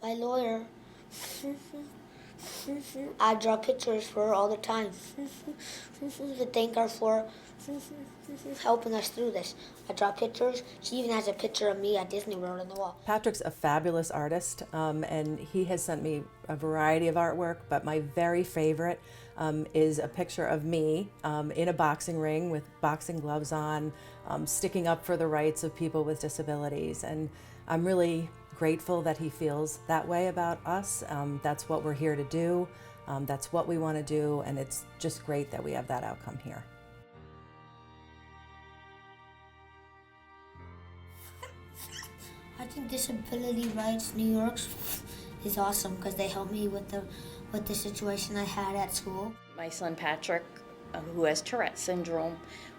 My lawyer. I draw pictures for her all the time to thank her for helping us through this. I draw pictures. She even has a picture of me at Disney World on the wall. Patrick's a fabulous artist, and he has sent me a variety of artwork, but my very favorite is a picture of me in a boxing ring with boxing gloves on, sticking up for the rights of people with disabilities. And I'm really grateful that he feels that way about us. That's what we're here to do. That's what we want to do, and it's just great that we have that outcome here. I think Disability Rights New York is awesome because they helped me with the situation I had at school. My son Patrick, who has Tourette syndrome,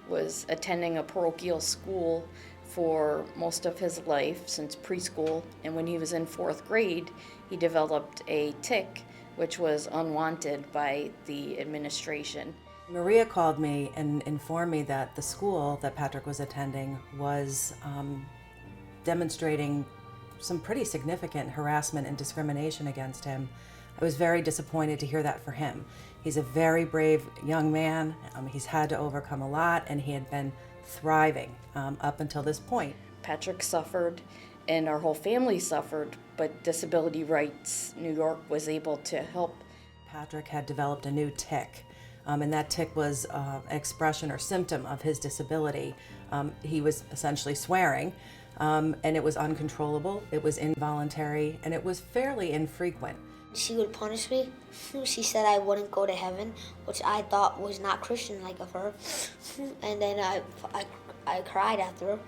was attending a parochial school for most of his life since preschool, and when he was in 4th grade, he developed a tic, which was unwanted by the administration. Maria called me and informed me that the school that Patrick was attending was demonstrating some pretty significant harassment and discrimination against him. I was very disappointed to hear that for him. He's a very brave young man. He's had to overcome a lot, and he had been thriving up until this point. Patrick suffered and our whole family suffered, but Disability Rights New York was able to help. Patrick had developed a new tic, and that tic was an expression or symptom of his disability. He was essentially swearing, and it was uncontrollable, it was involuntary, and it was fairly infrequent. She would punish me. She said I wouldn't go to heaven, which I thought was not Christian-like of her. And then I cried after her.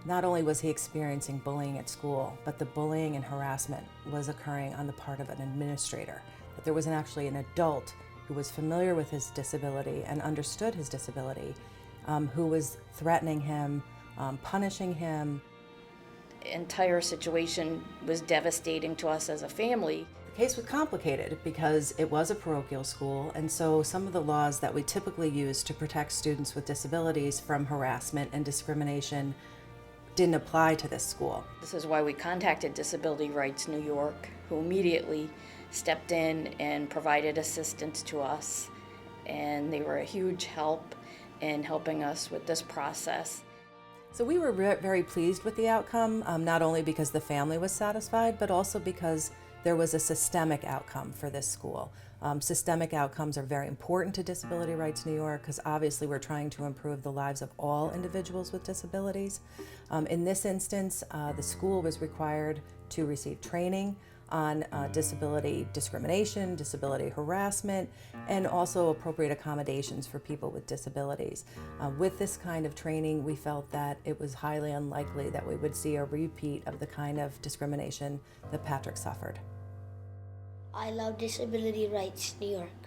Not only was he experiencing bullying at school, but the bullying and harassment was occurring on the part of an administrator. That there was actually an adult who was familiar with his disability and understood his disability, who was threatening him, punishing him. The entire situation was devastating to us as a family. The case was complicated because it was a parochial school, and so some of the laws that we typically use to protect students with disabilities from harassment and discrimination didn't apply to this school. This is why we contacted Disability Rights New York, who immediately stepped in and provided assistance to us, and they were a huge help in helping us with this process. So we were very pleased with the outcome, not only because the family was satisfied, but also because there was a systemic outcome for this school. Systemic outcomes are very important to Disability Rights New York because obviously we're trying to improve the lives of all individuals with disabilities. In this instance, the school was required to receive training on disability discrimination, disability harassment, and also appropriate accommodations for people with disabilities. With this kind of training, we felt that it was highly unlikely that we would see a repeat of the kind of discrimination that Patrick suffered. I love Disability Rights New York.